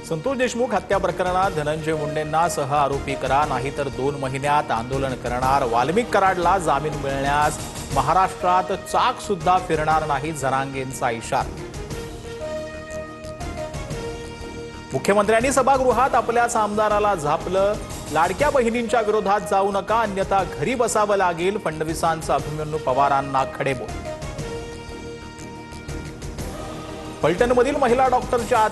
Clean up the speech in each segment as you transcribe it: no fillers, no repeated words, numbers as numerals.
संतोष देशमुख हत्या प्रकरणात धनंजय मुंडेंना सह आरोपी करा, नाहीतर 2 महिन्यात आंदोलन करणार। वाल्मिक कराडला जामीन मिळण्यास महाराष्ट्रात चाक सुद्धा फिरणार नाही, जरांगेंचा इशारा। मुख्यमंत्र्यांनी सभागृहात आपल्याच आमदाराला झापलं। लाडक्या बहिणींच्या विरोधात जाऊ नका, अन्यथा घरी बसावं लागेल, फडणवीसांचा अभिमन्यू पवारांना खडेबोल। फलटणमधील महिला डॉक्टरच्या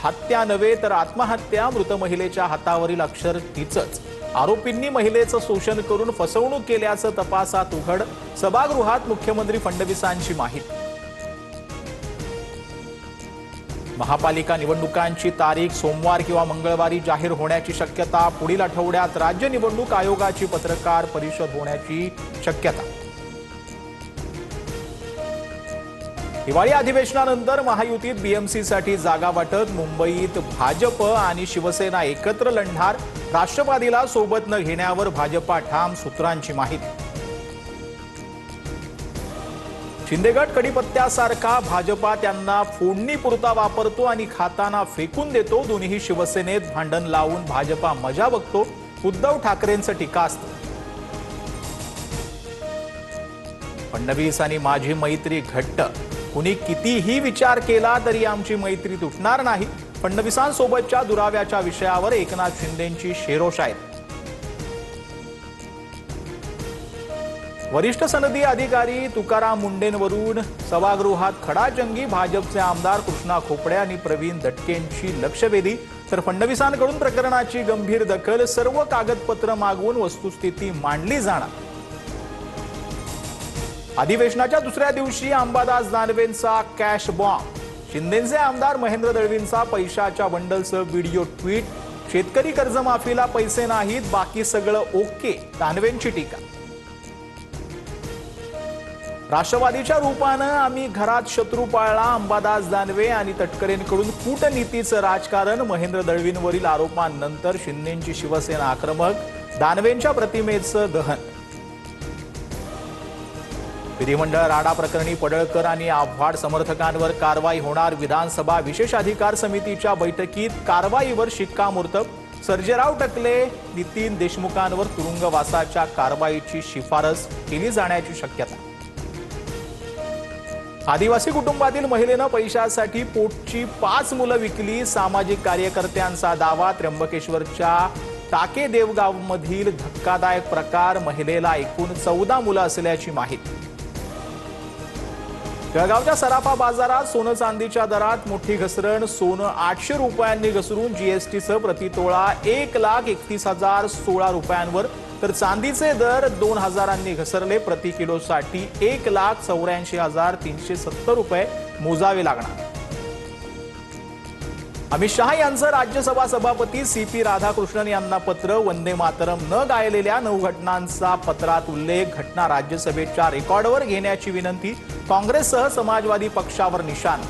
हत्या नव्हे तर आत्महत्या, मृत महिलेच्या हातावरील अक्षर तीचंच। आरोपींनी महिलेचं शोषण करून फसवणूक केल्याचं तपासात उघड। सभागृहात मुख्यमंत्री फडणवीसांची माहिती। महापालिका निवडणुकांची तारीख सोमवार किंवा मंगळवारी जाहीर होण्याची शक्यता। पुढील आठवड्यात राज्य निवडणूक आयोगाची पत्रकार परिषद होण्याची शक्यता। हिवाळी अधिवेशनानंतर महायुतीत बीएमसीसाठी जागा वाटप। मुंबईत भाजप आणि शिवसेना एकत्र लढणार। राष्ट्रवादीला सोबत न घेण्यावर भाजपा ठाम, सूत्रांची माहिती। शिंदेगड कडीपत्त्यासारखा भाजपा त्यांना फोडणीपुरता वापरतो आणि खाताना फेकून देतो। दोन्ही शिवसेनेत भांडण लावून भाजपा मजा बघतो, उद्धव ठाकरेंचं टीकास्त्र। फडणवीस आणि माझी मैत्री घट्ट, कुणी कितीही विचार केला तरी आमची मैत्री तुटणार नाही। फडणवीसांसोबतच्या दुराव्याच्या विषयावर एकनाथ शिंदेंची शेरोशायरी। वरिष्ठ सनदी अधिकारी तुकाराम मुंडेंवरून सभागृहात खडाजंगी। भाजपचे आमदार कृष्णा खोपडे आणि प्रवीण दटकेंची लक्षवेधी, तर फडणवीसांकडून प्रकरणाची गंभीर दखल। सर्व कागदपत्र मागवून वस्तुस्थिती मांडली जाणार। अधिवेशनाच्या दुसऱ्या दिवशी अंबादास दानवेंचा कॅश बॉम्ब। शिंदेचे आमदार महेंद्र दळवींचा पैशाच्या बंडलसह व्हिडिओ ट्विट। शेतकरी कर्जमाफीला पैसे नाहीत, बाकी सगळं ओके, दानवेंची टीका। राष्ट्रवादीच्या रूपानं आम्ही घरात शत्रू पाळला। अंबादास दानवे आणि तटकरेंकडून कूटनीतीचं राजकारण। महेंद्र दळवींवरील आरोपांनंतर शिंदेंची शिवसेना आक्रमक। दानवेंच्या प्रतिमेचं दहन। विधिमंडळ राडा प्रकरणी पडळकर आणि आव्हाड समर्थकांवर कारवाई होणार। विधानसभा विशेष अधिकार समितीच्या बैठकीत कारवाईवर शिक्कामोर्तब। सर्जेराव टकले, नितीन देशमुखांवर तुरुंगवासाच्या कारवाईची शिफारस केली जाण्याची शक्यता। आदिवासी कुटुंबातील महिलेनं पैशासाठी पोटची 5 मुलं विकली। सामाजिक कार्यकर्त्यांचा दावा। त्र्यंबकेश्वरच्या टाके देवगावमधील धक्कादायक प्रकार। महिलेला एकूण 14 मुलं असल्याची माहिती। जळगावच्या सराफा बाजारात सोनं चांदीच्या दरात मोठी घसरण। सोनं 800 रुपयांनी घसरून जीएसटीसह प्रतितोळा 1,31,016 रुपयांवर, तर चांदीचे दर 2,000 घसरले। प्रति किलोसाठी 1,84,370 रुपये मोजावे लागणार। अमित शहा यांचं राज्यसभा सभापती सीपी राधाकृष्णन यांना पत्र। वंदे मातरम न गायलेल्या 9 घटनांचा पत्रात उल्लेख। घटना राज्यसभेच्या रेकॉर्डवर घेण्याची विनंती। काँग्रेससह समाजवादी पक्षावर निशाण।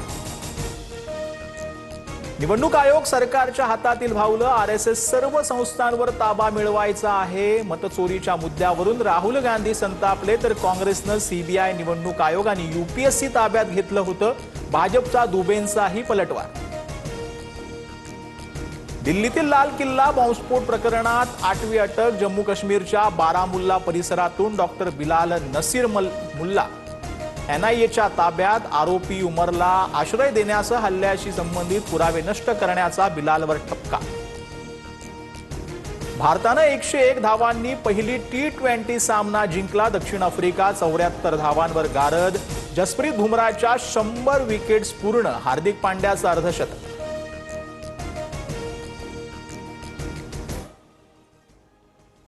निवडणूक आयोग सरकारच्या हातातील भावलं। आरएसएस सर्व संस्थांवर ताबा मिळवायचा आहे। मतचोरीच्या मुद्द्यावरून राहुल गांधी संतापले, तर काँग्रेसनं सीबीआय, निवडणूक आयोग आणि यूपीएससी ताब्यात घेतलं होतं। भाजपचा दुबेंचाही पलटवार। दिल्लीतील लाल किल्ला बॉम्बस्फोट प्रकरणात 8वी अटक। जम्मू काश्मीरच्या बारामुल्ला परिसरातून डॉक्टर बिलाल नसीर मुल्ला एनआयएच्या ताब्यात। आरोपी उमरला आश्रय देण्यासह हल्ल्याशी संबंधित पुरावे नष्ट करण्याचा बिलालवर ठपका। भारतानं 101 धावांनी पहिली T20 सामना जिंकला। दक्षिण आफ्रिका 74 धावांवर गारद। जसप्रीत बुमराहच्या 100 विकेट्स पूर्ण। हार्दिक पांड्याचं अर्धशतक।